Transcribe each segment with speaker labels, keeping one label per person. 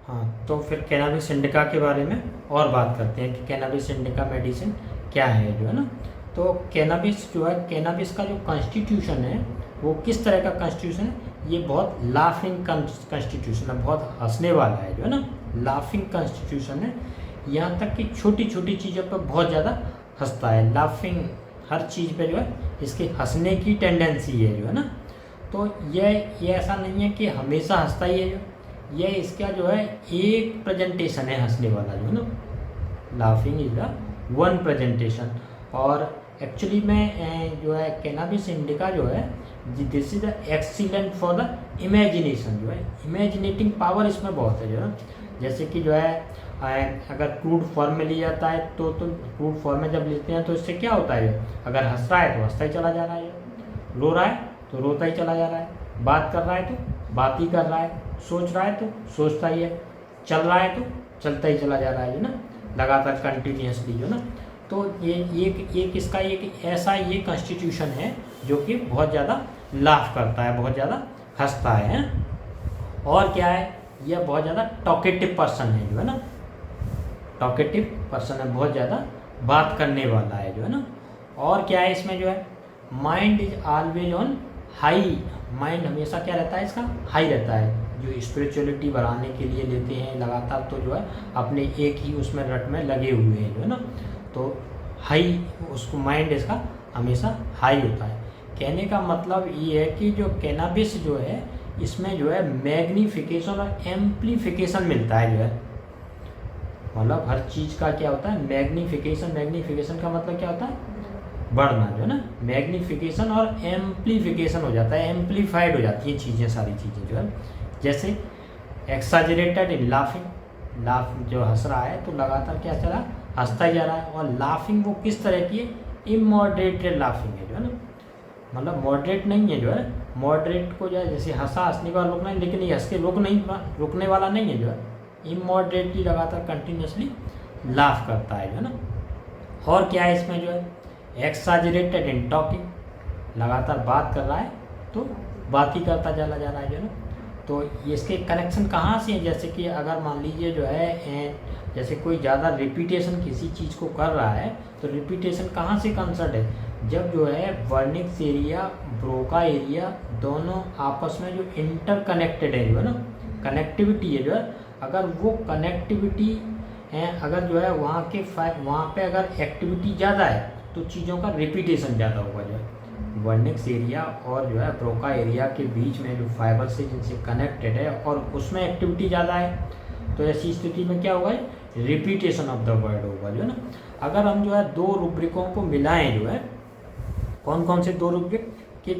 Speaker 1: हाँ, तो फिर कैनाबिस इंडिका के बारे में और बात करते हैं कि कैनाबिस इंडिका मेडिसिन क्या है जो है ना। तो कैनाबिस जो है, कैनाबिस का जो कॉन्स्टिट्यूशन है वो किस तरह का कॉन्स्टिट्यूशन है, ये बहुत लाफिंग कॉन्स्टिट्यूशन है, बहुत हंसने वाला है जो है ना, लाफिंग कॉन्स्टिट्यूशन है। यहाँ तक कि छोटी छोटी चीज़ों पर बहुत ज़्यादा हंसता है, लाफिंग, हर चीज़ पे जो है इसके हंसने की टेंडेंसी है जो है ना। तो ये ऐसा नहीं है कि हमेशा हंसता ही है, जो ये इसका जो है एक प्रेजेंटेशन है हंसने वाला जो है ना, laughing is the one presentation. और एक्चुअली में जो है कैनाबिस इंडिका जो है, this is the excellent for the imagination, जो है इमेजिनेटिंग पावर इसमें बहुत है जो है। जैसे कि जो है अगर क्रूड फॉर्म में लिया जाता है तो क्रूड फॉर्म में जब लेते हैं तो इससे क्या होता है, अगर हंस रहा है तो हंसता ही चला जा रहा है, रो रहा है तो रोता ही चला जा रहा है, बात कर रहा है तो बात ही कर रहा है, सोच रहा है तो सोचता ही है, चल रहा है तो चलता ही चला जा रहा है ना, लगातार कंटिन्यूसली जो ना। तो ये एक इसका एक ऐसा ये कॉन्स्टिट्यूशन है जो कि बहुत ज़्यादा लाफ करता है, बहुत ज़्यादा हंसता है। और क्या है, यह बहुत ज़्यादा टॉकेटिव पर्सन है जो है ना, टॉकेटिव पर्सन है, बहुत ज़्यादा बात करने वाला है जो है ना। और क्या है इसमें जो है, mind is always on high, mind हमेशा क्या रहता है इसका, हाई रहता है। जो स्पिरिचुअलिटी बढ़ाने के लिए लेते हैं लगातार तो जो है अपने एक ही उसमें रट में लगे हुए हैं जो है ना, तो हाई उसको माइंड इसका हमेशा हाई होता है। कहने का मतलब ये है कि जो कैनाबिस जो है इसमें जो है मैग्नीफिकेशन और एम्प्लीफिकेशन मिलता है जो है, मतलब हर चीज़ का क्या होता है मैग्नीफिकेशन, मैग्नीफिकेशन का मतलब क्या होता है बढ़ना जो है ना, मैग्नीफिकेशन और एम्प्लीफिकेशन हो जाता है, एम्प्लीफाइड हो जाती हैं चीज़ें, सारी चीज़ें जो है। जैसे एक्साजरेटेड इन लाफिंग, लाफ जो हंस रहा है तो लगातार क्या चला, हंसता ही जा रहा है। और लाफिंग वो किस तरह की है, इमॉडरेटेड लाफिंग है जो है ना, मतलब मॉडरेट नहीं है जो है, मॉडरेट को जो है जैसे हंसने का रोकना है, लेकिन ये हंस के रुकने वाला नहीं है जो है, इमॉडरेटली लगातार कंटिन्यूसली लाफ करता है जो है ना। और क्या है इसमें जो है, एक्साजरेटेड इन टॉकिंग, लगातार बात कर रहा है तो बात ही करता चला जा रहा है जो ना। तो ये इसके कनेक्शन कहाँ से है, जैसे कि अगर मान लीजिए जो है जैसे कोई ज़्यादा रिपीटेशन किसी चीज़ को कर रहा है तो रिपीटेशन कहाँ से कंसर्ट है, जब जो है वर्निक्स एरिया ब्रोका एरिया दोनों आपस में जो इंटरकनेक्टेड है जो है ना, कनेक्टिविटी है जो है, अगर वो कनेक्टिविटी है, अगर जो है वहाँ पे अगर एक्टिविटी ज़्यादा है तो चीज़ों का रिपीटेशन ज़्यादा होगा जो है। वर्निक्स एरिया और जो है ब्रोका एरिया के बीच में जो फाइबर से जिनसे कनेक्टेड है और उसमें एक्टिविटी ज़्यादा है, तो ऐसी स्थिति में क्या होगा, रिपीटेशन ऑफ द वर्ड होगा जो है ना। अगर हम जो है दो रूब्रिकों को मिलाएं जो है, कौन कौन से दो रूब्रिक कि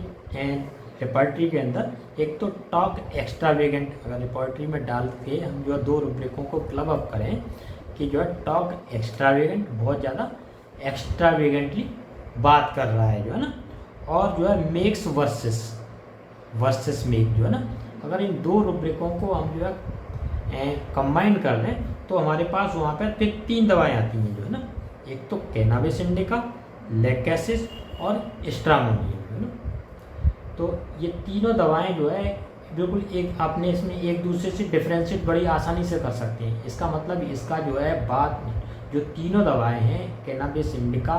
Speaker 1: रिपर्टरी के अंदर, एक तो टॉक एक्स्ट्रावेगेंट, अगर रिपर्टरी में डाल के हम जो है दो रूब्रिकों को क्लब अप करें कि जो है टॉक एक्स्ट्रावेगेंट, बहुत ज़्यादा एक्स्ट्रावेगेंटली बात कर रहा है जो है ना, और जो है मेक्स वर्सेस मेक जो है ना, अगर इन दो रूब्रिकों को हम जो है कंबाइन कर लें तो हमारे पास वहाँ पर फिर तीन दवाएं आती हैं जो है ना, एक तो कैनाबिस इंडिका, लेकेसिस और स्ट्रामोनियम है ना। तो ये तीनों दवाएं जो है बिल्कुल एक आपने इसमें एक दूसरे से डिफ्रेंशिएट बड़ी आसानी से कर सकते हैं। इसका मतलब इसका जो है बात, जो तीनों दवाएं हैं कैनाबिस इंडिका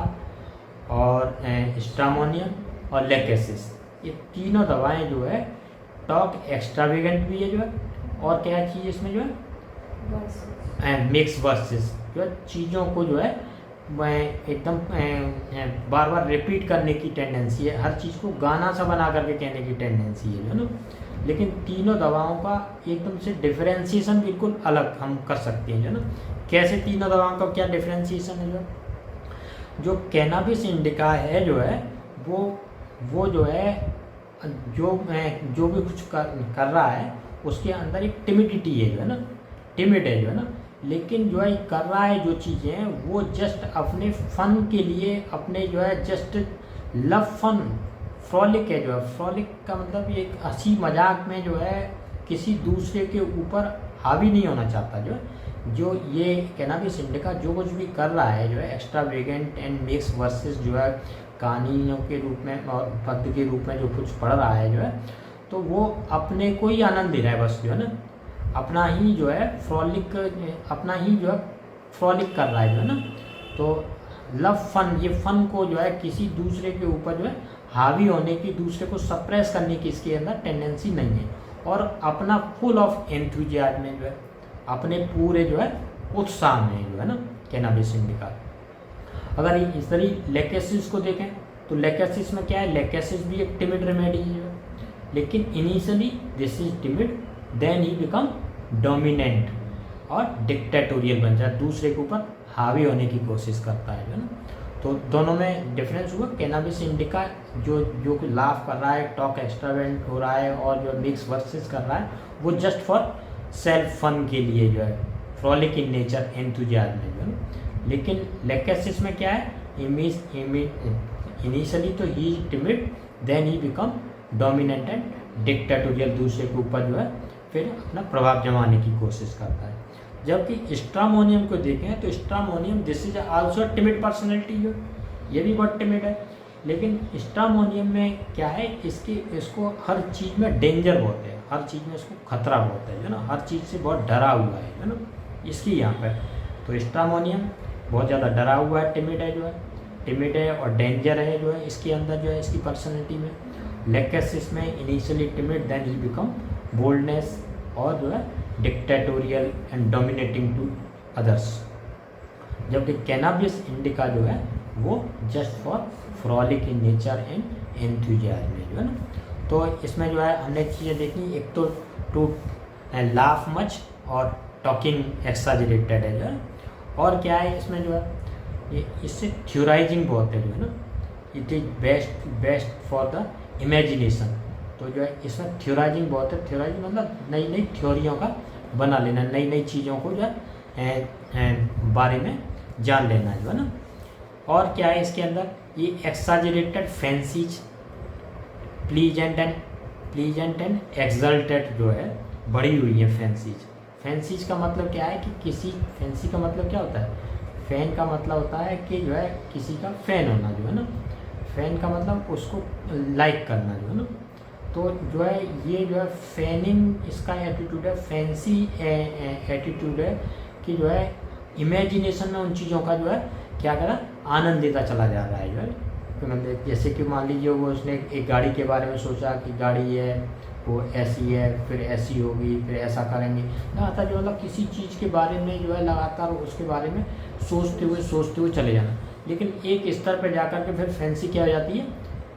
Speaker 1: और स्ट्रामोनियम और लेकेसिस, ये तीनों दवाएं जो है टॉक एक्स्ट्रावेगेंट भी है जो है, और क्या चीज़ इसमें जो है मिक्स वर्सेस, जो है चीज़ों को जो है एकदम बार बार रिपीट करने की टेंडेंसी है, हर चीज़ को गाना सा बना करके कहने की टेंडेंसी है ना। लेकिन तीनों दवाओं का एकदम से डिफरेंशिएशन बिल्कुल अलग हम कर सकते हैं जो ना। कैसे तीनों दवाओं का क्या डिफरेंशिएशन है, जो कैनाबिस इंडिका है जो है वो जो है जो भी कुछ कर रहा है उसके अंदर एक टिमिडिटी है जो है ना, टिमिड है जो है ना, लेकिन जो है कर रहा है जो चीज़ें हैं वो जस्ट अपने फन के लिए, अपने जो है जस्ट लव फन, फ्रॉलिक है जो है, फ्रॉलिक का मतलब एक हंसी मजाक में जो है किसी दूसरे के ऊपर हावी नहीं होना चाहता जो है। जो ये कैनाबिस इंडिका जो कुछ भी कर रहा है जो है एक्स्ट्रावेगेंट एंड मिक्स वर्सेस जो है कहानियों के रूप में और पद्य के रूप में जो कुछ पढ़ रहा है जो है, तो वो अपने को ही आनंद दे रहा है बस जो है ना, अपना ही जो है फ्रॉलिक कर रहा है जो है ना। तो लव फन, ये फन को जो है किसी दूसरे के ऊपर जो है हावी होने की, दूसरे को सप्रेस करने की इसके अंदर टेंडेंसी नहीं है। और अपना फुल ऑफ एंथुजियाज्म में जो है, अपने पूरे जो है उत्साह में जो है ना कैनाबिस इंडिका। अगर इस तरह लेकेसिस को देखें तो लेकेसिस में क्या है, लेकेसिस भी एक टिमिड रेमेडी है, लेकिन initially this is timid, then he become dominant और डिक्टेटोरियल बन जाए, दूसरे के ऊपर हावी होने की कोशिश करता है जो है ना। तो दोनों में डिफरेंस हुआ। कैनाबिस इंडिका जो लाफ कर रहा है, टॉक एक्स्ट्रावेंट हो रहा है और जो मिक्स वर्सेस कर रहा है, वो जस्ट फॉर सेल्फ फन के लिए जो है, फ्रॉलिक इन नेचर, एंथुजियाज्म में जो है। लेकिन लेकेसिस में क्या है, इनिशियली तो he timid, then he become dominant and dictatorial, दूसरे के ऊपर जो है फिर अपना प्रभाव जमाने की कोशिश करता है। जबकि स्ट्रामोनियम को देखें तो stramonium this is also timid personality, जो ये भी बहुत टिमिड है। लेकिन स्ट्रामोनियम में क्या है, इसको हर चीज़ में डेंजर बहुत है, हर चीज़ में इसको खतरा बहुत है जो ना, हर चीज़ से बहुत डरा हुआ है ना इसकी यहाँ पर। तो स्ट्रामोनियम बहुत ज़्यादा डरा हुआ है, टिमिड है जो है, टिमिड है और डेंजर है जो है इसके अंदर जो है, इसकी पर्सनैलिटी में। लेकेसिस में initially timid, then he become boldness और जो है dictatorial and dominating to others. जबकि कैनाबिस इंडिका जो है वो just for frolic in nature and enthusiasm जो है ना। तो इसमें जो है हमने चीज़ें देखी, एक तो टू लाफ मच और टॉकिंग एक्साजरेटेड है जो है। और क्या है इसमें जो है, ये इससे थ्योराइजिंग बहुत है जो है ना, it is best for the imagination. तो जो है इसमें थ्योराइजिंग बहुत है, थ्योराइजिंग मतलब नई नई थ्योरियों का बना लेना, नई नई चीज़ों को जो है बारे में जान लेना जो है ना। और क्या है इसके अंदर, ये एक्साजरेटेड फैंसीज, प्लीजेंट एंड एक्सल्टेड जो है बढ़ी हुई है फैंसीज। फैंसीज का मतलब क्या है कि किसी, फैंसी का मतलब क्या होता है, फैन का मतलब होता है कि जो है किसी का फ़ैन होना जो है ना, फ़ैन का मतलब उसको लाइक करना जो है ना। तो जो है ये जो है फैनिंग इसका एटीट्यूड है, फैंसी एटीट्यूड है कि जो है इमेजिनेशन में उन चीज़ों का जो है क्या करा, आनंद देता चला जा रहा है जो है। तो मतलब जैसे कि मान लीजिए वो उसने एक गाड़ी के बारे में सोचा कि गाड़ी है वो ऐसी है, फिर ऐसी होगी, फिर ऐसा करेंगे, लगातार जो मतलब किसी चीज़ के बारे में जो है लगातार उसके बारे में सोचते हुए चले जाना। लेकिन एक स्तर पर जाकर के फिर फैंसी क्या हो जाती है,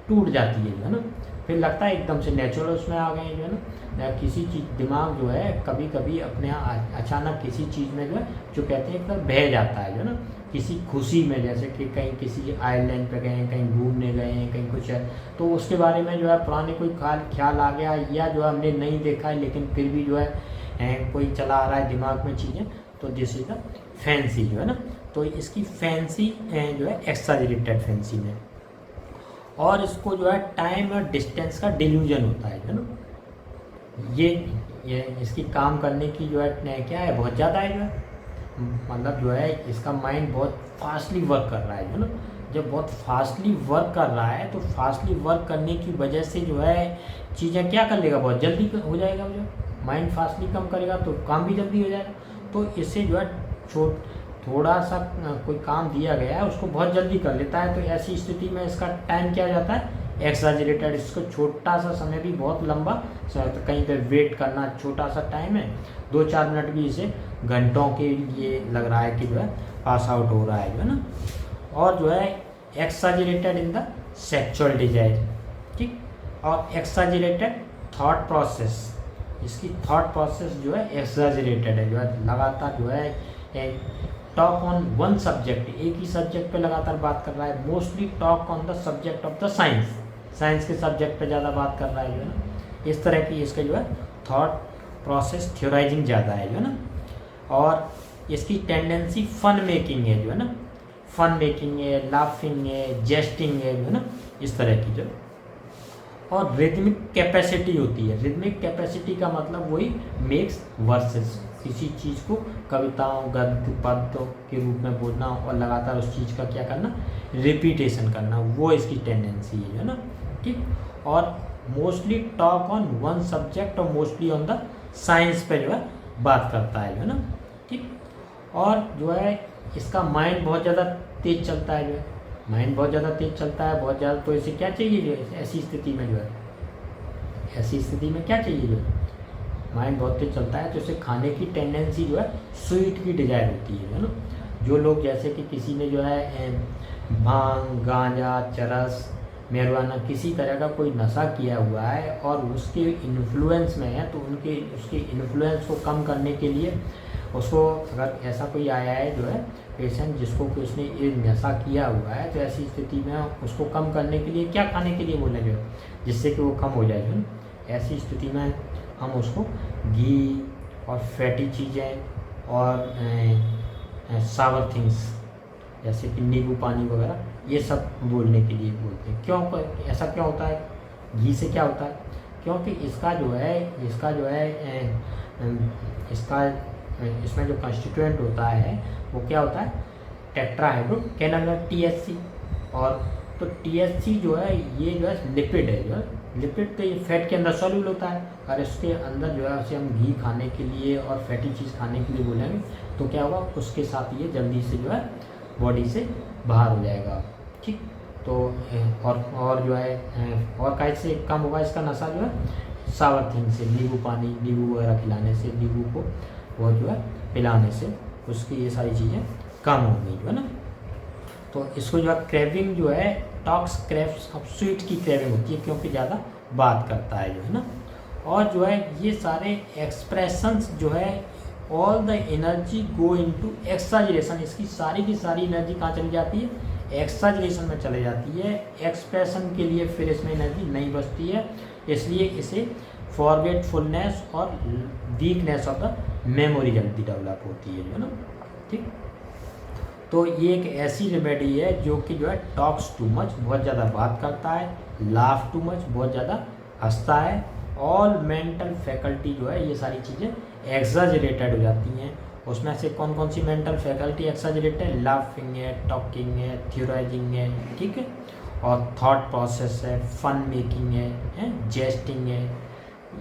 Speaker 1: टूट जाती है जो है ना। फिर लगता है एकदम से नेचुरल उसमें आ गए जो है ना। किसी चीज़, दिमाग जो है कभी कभी अपने अचानक किसी चीज़ में जो है, जो कहते हैं एकदम बह जाता है जो है ना, किसी खुशी में, जैसे कि कहीं किसी आइलैंड पे गए हैं, कहीं घूमने गए हैं, कहीं कुछ है, तो उसके बारे में जो है पुराने कोई ख्याल आ गया, या जो हमने नहीं देखा है लेकिन फिर भी जो है कोई चला आ रहा है दिमाग में चीज़ें, तो दिस इज द फैंसी जो है ना। तो इसकी फैंसी जो है एक्साजरेटेड फैंसी में। और इसको जो है टाइम और डिस्टेंस का डिल्यूजन होता है जो ना। ये इसकी काम करने की जो है क्या है, बहुत ज़्यादा है जो है, मतलब जो है इसका माइंड बहुत फास्टली वर्क कर रहा है जो ना। जब बहुत फास्टली वर्क कर रहा है तो फास्टली वर्क करने की वजह से जो है चीज़ें क्या कर लेगा, बहुत जल्दी हो जाएगा। जो माइंड फास्टली कम करेगा तो काम भी जल्दी हो जाएगा। तो इससे जो है थोड़ा सा कोई काम दिया गया है उसको बहुत जल्दी कर लेता है। तो ऐसी स्थिति में इसका टाइम क्या हो जाता है, एक्साजरेटेड। इसको छोटा सा समय भी बहुत लंबा, तो कहीं पे वेट करना छोटा सा टाइम है, 2-4 मिनट भी इसे घंटों के लिए लग रहा है कि जो है पास आउट हो रहा है जो है ना। और जो है एक्साजरेटेड इन द सेक्सुअल डिजायर, ठीक। और एक्साजरेटेड थॉट प्रोसेस, इसकी थॉट प्रोसेस जो है एक्साजरेटेड है, जो है लगातार जो है टॉक ऑन वन सब्जेक्ट, एक ही सब्जेक्ट पे लगातार बात कर रहा है। Mostly talk on the subject of the science के सब्जेक्ट पे ज़्यादा बात कर रहा है जो है ना। इस तरह की इसके जो है थॉट प्रोसेस, थ्योराइजिंग ज़्यादा है जो है ना। और इसकी टेंडेंसी फन मेकिंग है जो है ना, फन मेकिंग है, लाफिंग है, जेस्टिंग है जो है ना, इस तरह की जो। और रिदमिक कैपेसिटी होती है, रिदमिक कैपेसिटी का मतलब वही मेक्स वर्सेस, किसी चीज़ को कविताओं, गद्य, पद्यों के रूप में बोलना और लगातार उस चीज़ का क्या करना, रिपीटेशन करना, वो इसकी टेंडेंसी है ना, ठीक। और mostly talk on one subject और मोस्टली ऑन द साइंस पे जो है बात करता है जो है ना, ठीक। और जो है इसका माइंड बहुत ज़्यादा तेज चलता है, जो है माइंड बहुत ज़्यादा तेज चलता है, बहुत ज़्यादा। तो इसे क्या चाहिए जो है ऐसी स्थिति में, जो है ऐसी स्थिति में क्या चाहिए, जो है माइंड बहुत तेज चलता है तो इसे खाने की टेंडेंसी जो है स्वीट की डिजायर होती है ना। जो लोग जैसे कि किसी ने जो है भांग, गांजा, चरस, marijuana किसी तरह का कोई नशा किया हुआ है और उसके इन्फ्लुएंस में है, तो उसके इन्फ्लुएंस को कम करने के लिए उसको, अगर ऐसा कोई आया है जो है पेशेंट जिसको कि उसने ये नशा किया हुआ है, तो ऐसी स्थिति में उसको कम करने के लिए क्या खाने के लिए बोलेंगे जिससे कि वो कम हो जाए जो। ऐसी स्थिति में हम उसको घी और फैटी चीज़ें और सावर थिंग्स जैसे कि नींबू पानी वगैरह ये सब बोलने के लिए बोलते हैं। क्यों ऐसा क्या होता है, घी से क्या होता है, क्योंकि इसका जो है इसमें जो कंस्टिट्यूएंट होता है वो क्या होता है, टेट्राहाइड्रो कैनाबिनॉइड THC। और तो THC जो है ये जो है लिपिड है, जो है लिपिड तो ये फैट के अंदर सॉल्यूबल होता है। और इसके अंदर जो है उसे हम घी खाने के लिए और फैटी चीज़ खाने के लिए बोलेंगे तो क्या होगा, उसके साथ ये जल्दी से जो है बॉडी से बाहर हो जाएगा, ठीक। तो और जो है और कैसे कम होगा इसका नशा, जो है सावर थिंग से, नींबू पानी, नींबू वगैरह खिलाने से, नींबू को वो जो है पिलाने से उसकी ये सारी चीज़ें कम होंगी, जो है ना। तो इसको जो है क्रेविंग जो है टॉक्स क्रेव्स, अब स्वीट की क्रेविंग होती है क्योंकि ज़्यादा बात करता है, जो है ना। और जो है ये सारे एक्सप्रेशंस जो है all the energy go into exaggeration, इसकी सारी की सारी एनर्जी कहाँ चली जाती है, एक्साजरेशन में चले जाती है। एक्सप्रेशन के लिए फिर इसमें एनर्जी नहीं बचती है, इसलिए इसे फॉरगेटफुलनेस और वीकनेस ऑफ द मेमोरी जल्दी डेवलप होती है, जो है ना, ठीक। तो ये एक ऐसी रेमेडी है जो कि जो है टॉक्स टू मच, बहुत ज़्यादा बात करता है, लाफ टू मच, बहुत ज़्यादा हंसता है, ऑल मेंटल फैकल्टी जो है ये सारी चीज़ें एक्साजरेटेड हो जाती हैं। उसमें से कौन कौन सी मेंटल फैकल्टी एक्साजरेटेड है, लाफिंग है, टॉकिंग है, थ्योराइजिंग है, ठीक है, और थॉट प्रोसेस है, फन मेकिंग है, जेस्टिंग है,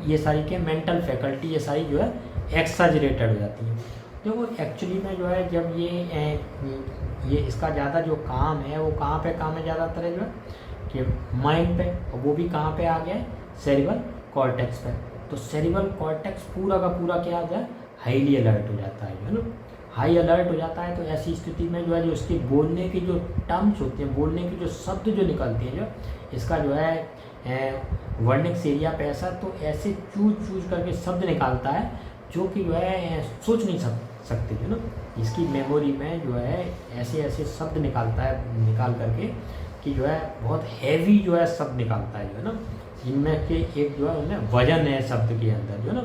Speaker 1: ये सारी के मेंटल फैकल्टी ये सारी जो है एक्साजरेटेड हो जाती हैं। देखो एक्चुअली में जो है जब ये इसका ज़्यादा जो काम है वो कहाँ पे काम है ज़्यादातर, जो है कि माइंड पे, और वो भी कहाँ पे आ गया है, सेरिब्रल कॉर्टेक्स पे। तो सेरिब्रल कॉर्टेक्स पूरा का पूरा क्या हो जाए, हाईली अलर्ट हो जाता है, जो है ना, हाई अलर्ट हो जाता है। तो ऐसी स्थिति में जो है जो उसके बोलने की जो टर्म्स होते हैं, बोलने के जो शब्द जो निकलते हैं, जो इसका जो है वर्निक्स एरिया पे ऐसा तो ऐसे चूज करके शब्द निकालता है जो कि जो है सोच नहीं सकते, जो ना, इसकी मेमोरी में जो है ऐसे ऐसे शब्द निकालता है, निकाल करके कि जो है बहुत हैवी जो है शब्द निकालता है, जो है ना, जिनमें के एक जो है उनमें वजन है शब्द के अंदर, जो है ना।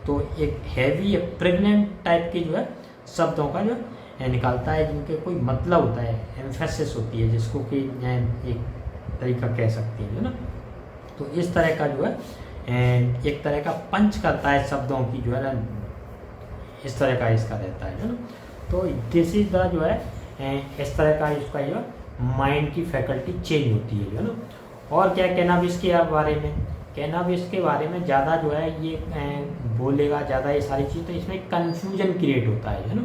Speaker 1: तो एक हैवी प्रेग्नेंट टाइप के जो है शब्दों का जो है निकालता है, जिनके कोई मतलब होता है, एम्फेसिस होती है, जिसको कि एक तरीका कह सकते हैं, जो ना। तो इस तरह का जो है एक तरह का पंच करता है शब्दों की, जो है ना, इस तरह का इसका रहता है, जो ना। तो दिस इज द जो है इस तरह का इसका जो माइंड की फैकल्टी चेंज होती है, जो ना। और क्या कैनाबिस के बारे में, कैनाबिस के बारे में ज़्यादा जो है ये बोलेगा ज़्यादा ये सारी चीज़, तो इसमें कन्फ्यूजन क्रिएट होता है, जो ना,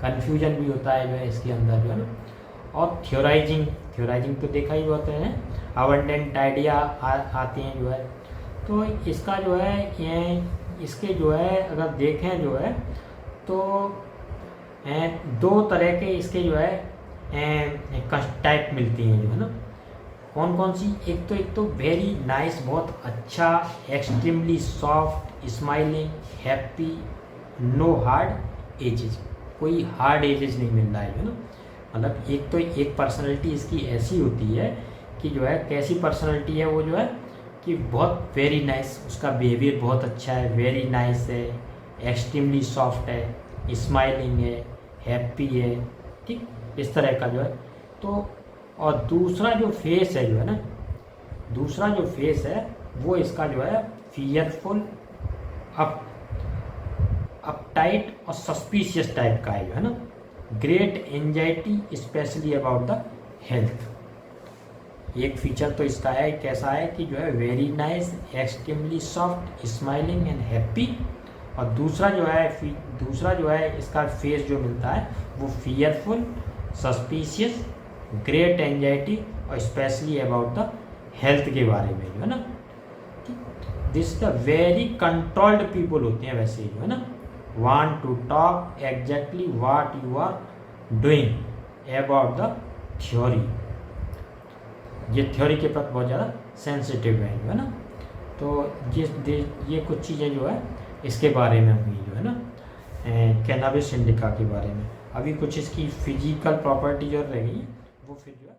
Speaker 1: कन्फ्यूजन भी होता है जो है इसके अंदर, जो है ना। और थ्योराइजिंग तो देखा ही बहुत है, अबंडेंट आइडिया आते हैं, जो है। तो इसका जो है ये इसके जो है अगर देखें जो है तो दो तरह के इसके जो है टाइप मिलती हैं, जो है ना। कौन कौन सी, एक तो वेरी नाइस, बहुत अच्छा, extremely soft, smiling, happy, no hard edges, कोई हार्ड एजेस नहीं मिल रहा है, जो ना। मतलब एक तो एक पर्सनैलिटी इसकी ऐसी होती है कि जो है कैसी पर्सनैलिटी है वो, जो है कि बहुत वेरी नाइस, उसका बिहेवियर बहुत अच्छा है, वेरी नाइस है, एक्सट्रीमली सॉफ्ट है, स्माइलिंग है, हैप्पी है, ठीक, इस तरह का जो है। तो और दूसरा जो फेस है, जो है ना, दूसरा जो फेस है वो इसका जो है फियरफुल, अपटाइट और सस्पिशियस टाइप का है, जो है ना। Great anxiety specially about the health, एक फीचर तो इसका है, कैसा है कि जो है very nice, extremely soft, smiling and happy, और दूसरा जो है इसका फेस जो मिलता है वो फियरफुल, सस्पिशियस, ग्रेट एंजाइटी और स्पेशली अबाउट द हेल्थ के बारे में जो है ना, this the very controlled people होते हैं वैसे जो है ना, want to talk exactly what you are doing about the theory, ये थ्योरी के प्रति बहुत ज़्यादा सेंसिटिव है जो है ना। तो ये कुछ चीज़ें जो है इसके बारे में हुई जो है ना कैनाबिस इंडिका के बारे में। अभी कुछ इसकी फिजिकल प्रॉपर्टी जो रह गई वो फिर जो है